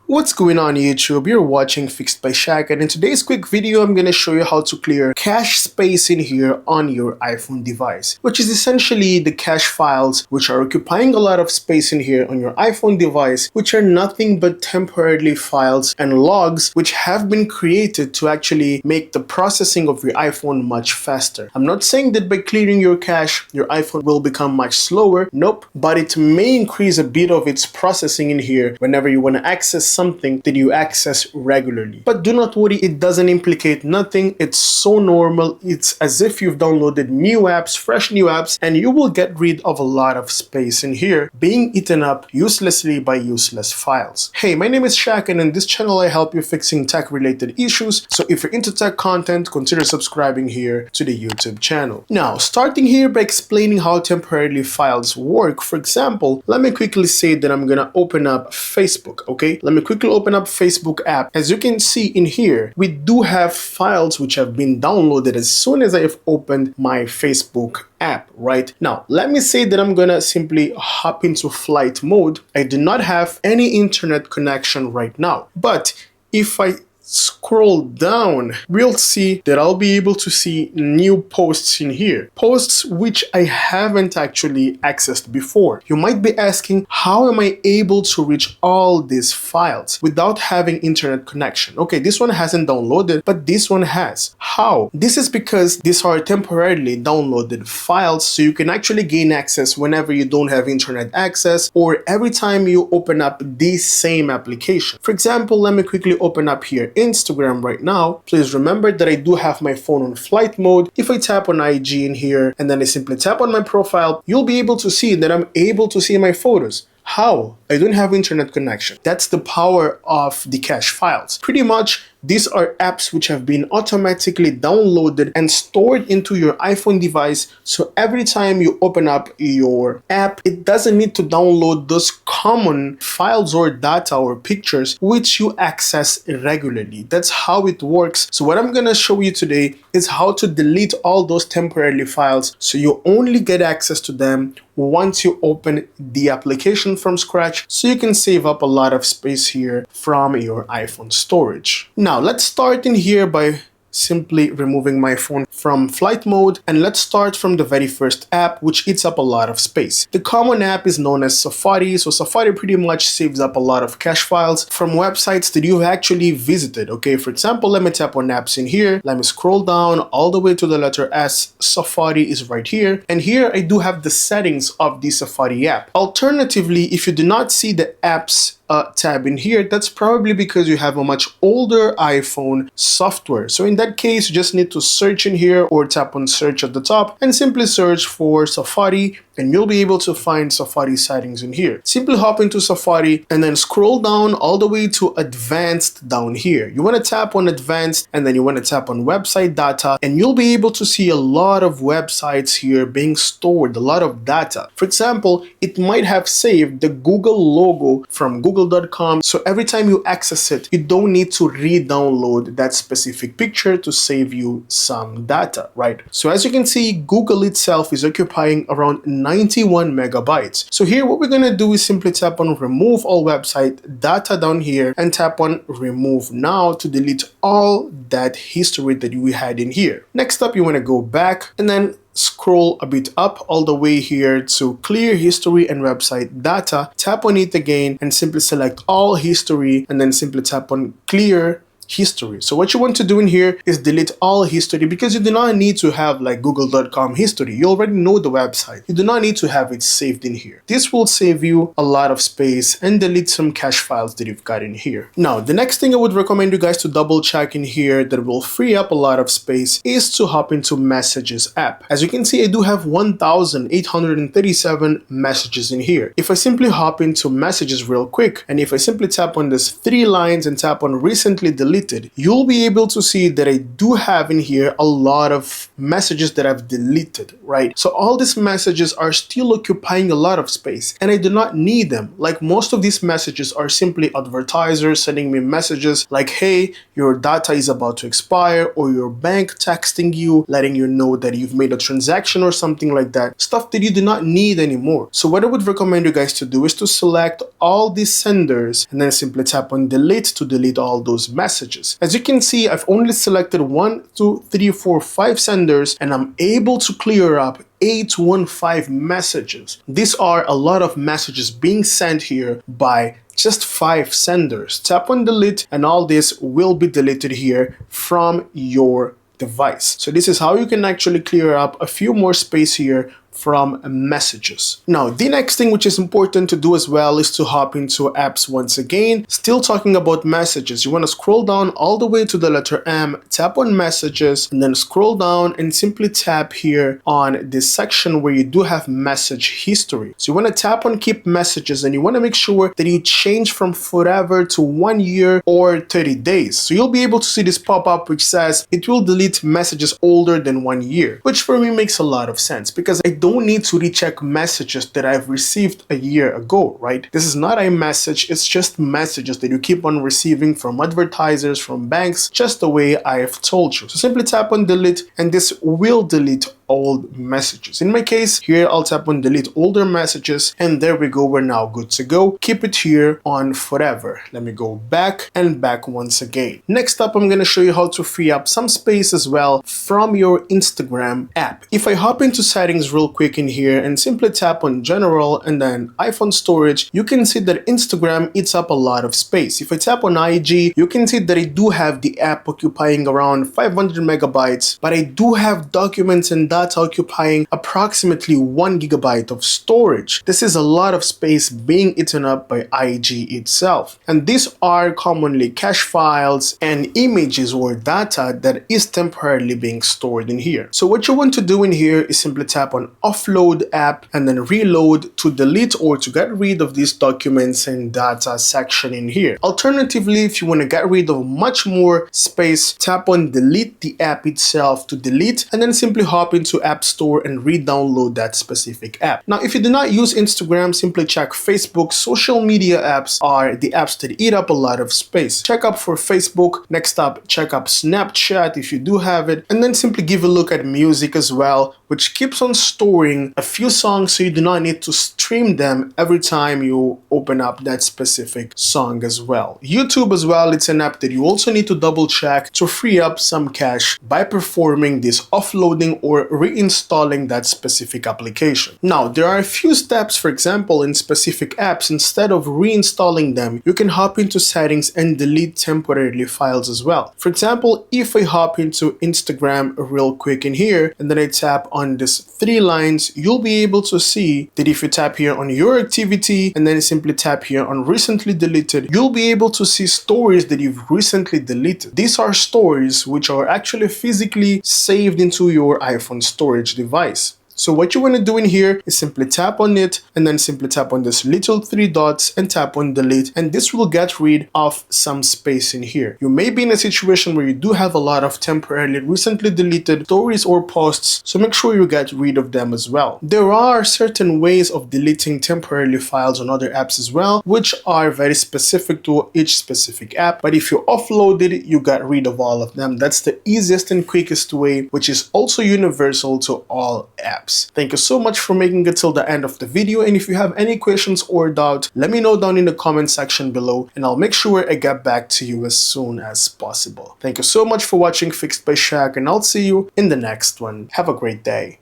What's going on YouTube? You're watching Fixed by Shaq, and in today's quick video I'm going to show you how to clear cache space in here on your iPhone device, which is essentially the cache files which are occupying a lot of space in here on your iPhone device, which are nothing but temporarily files and logs which have been created to actually make the processing of your iPhone much faster. I'm not saying that by clearing your cache your iPhone will become much slower, nope, but it may increase a bit of its processing in here whenever you want to access something that you access regularly. But do not worry, it doesn't implicate nothing. It's so normal. It's as if you've downloaded new apps, fresh new apps, and you will get rid of a lot of space in here being eaten up uselessly by useless files. Hey, my name is Shaq, and in this channel I help you fixing tech related issues. So if you're into tech content, consider subscribing here to the YouTube channel. Now, starting here by explaining how temporarily files work. For example, let me quickly say that I'm gonna open up Facebook, okay? Let me quickly open up Facebook app. As you can see in here, we do have files which have been downloaded as soon as I have opened my Facebook app. Right now, let me say that I'm gonna simply hop into flight mode. I do not have any internet connection right now, but if I scroll down, we'll see that I'll be able to see new posts in here, posts which I haven't actually accessed before. You might be asking, how am I able to reach all these files without having internet connection? Okay, this one hasn't downloaded, but this one has. How? This is because these are temporarily downloaded files, so you can actually gain access whenever you don't have internet access or every time you open up the same application. For example, let me quickly open up here Instagram right now. Please remember that I do have my phone on flight mode. If I tap on IG in here and then I simply tap on my profile, you'll be able to see that I'm able to see my photos. How? I don't have internet connection. That's the power of the cache files. Pretty much, these are apps which have been automatically downloaded and stored into your iPhone device. So every time you open up your app, it doesn't need to download those common files or data or pictures which you access regularly. That's how it works. So what I'm gonna show you today is how to delete all those temporary files so you only get access to them once you open the application from scratch, so you can save up a lot of space here from your iPhone storage. Now let's start in here by simply removing my phone from flight mode, and let's start from the very first app which eats up a lot of space. The common app is known as Safari. So Safari pretty much saves up a lot of cache files from websites that you've actually visited. Okay, for example, let me tap on apps in here, let me scroll down all the way to the letter S. Safari is right here, and here I do have the settings of the Safari app. Alternatively, if you do not see the apps tab in here, that's probably because you have a much older iPhone software. So in that case, you just need to search in here or tap on search at the top and simply search for Safari, and you'll be able to find Safari settings in here. Simply hop into Safari and then scroll down all the way to advanced down here. You want to tap on advanced and then you want to tap on website data, and you'll be able to see a lot of websites here being stored, a lot of data. For example, it might have saved the Google logo from google.com, so every time you access it, you don't need to re-download that specific picture to save you some data, right? So as you can see, Google itself is occupying around 91 megabytes. So here what we're gonna do is simply tap on remove all website data down here and tap on remove now to delete all that history that we had in here. Next up, you want to go back and then scroll a bit up all the way here to clear history and website data. Tap on it again and simply select all history and then simply tap on clear history. So what you want to do in here is delete all history, because you do not need to have like google.com history. You already know the website. You do not need to have it saved in here. This will save you a lot of space and delete some cache files that you've got in here. Now, the next thing I would recommend you guys to double check in here that will free up a lot of space is to hop into Messages app. As you can see, I do have 1,837 messages in here. If I simply hop into Messages real quick, and if I simply tap on this three lines and tap on recently deleted, deleted, you'll be able to see that I do have in here a lot of messages that I've deleted, right? So all these messages are still occupying a lot of space and I do not need them. Like most of these messages are simply advertisers sending me messages like, hey, your data is about to expire, or your bank texting you, letting you know that you've made a transaction or something like that. Stuff that you do not need anymore. So what I would recommend you guys to do is to select all these senders and then simply tap on delete to delete all those messages. As you can see, I've only selected 1, 2, 3, 4, 5 senders and I'm able to clear up 815 messages. These are a lot of messages being sent here by just 5 senders. Tap on delete and all this will be deleted here from your device. So this is how you can actually clear up a few more space here from messages. Now, the next thing which is important to do as well is to hop into apps once again. Still talking about messages, you want to scroll down all the way to the letter M, tap on messages, and then scroll down and simply tap here on this section where you do have message history. So you want to tap on keep messages and you want to make sure that you change from forever to 1 year or 30 days. So you'll be able to see this pop up which says it will delete messages older than 1 year, which for me makes a lot of sense because I don't need to recheck messages that I've received a year ago, right? This is not a message, it's just messages that you keep on receiving from advertisers, from banks, just the way I've told you. So simply tap on delete and this will delete old messages. In my case, here I'll tap on delete older messages and there we go, we're now good to go. Keep it here on forever. Let me go back and back once again. Next up, I'm going to show you how to free up some space as well from your Instagram app. If I hop into settings real quick in here and simply tap on general and then iPhone storage, you can see that Instagram eats up a lot of space. If I tap on IG, you can see that I do have the app occupying around 500 megabytes, but I do have documents and data occupying approximately 1 gigabyte of storage. This is a lot of space being eaten up by IG itself. And these are commonly cache files and images or data that is temporarily being stored in here. So what you want to do in here is simply tap on offload app and then reload to delete or to get rid of these documents and data section in here. Alternatively, if you want to get rid of much more space, tap on delete the app itself to delete and then simply hop into App Store and re-download that specific app. Now, if you do not use Instagram, simply check Facebook. Social media apps are the apps that eat up a lot of space. Check up for Facebook. Next up, check up Snapchat if you do have it, and then simply give a look at music as well, which keeps on storing a few songs so you do not need to stream them every time you open up that specific song as well. YouTube as well, it's an app that you also need to double check to free up some cache by performing this offloading or reinstalling that specific application. Now, there are a few steps. For example, in specific apps, instead of reinstalling them, you can hop into settings and delete temporarily files as well. For example, if I hop into Instagram real quick in here and then I tap on this 3 lines, you'll be able to see that if you tap here on your activity and then simply tap here on recently deleted, you'll be able to see stories that you've recently deleted. These are stories which are actually physically saved into your iPhone storage device. So what you want to do in here is simply tap on it and then simply tap on this little 3 dots and tap on delete, and this will get rid of some space in here. You may be in a situation where you do have a lot of temporarily recently deleted stories or posts, so make sure you get rid of them as well. There are certain ways of deleting temporarily files on other apps as well, which are very specific to each specific app, but if you offload it, you got rid of all of them. That's the easiest and quickest way, which is also universal to all apps. Thank you so much for making it till the end of the video, and if you have any questions or doubt, let me know down in the comment section below and I'll make sure I get back to you as soon as possible. Thank you so much for watching Fixed by Shaq, and I'll see you in the next one. Have a great day.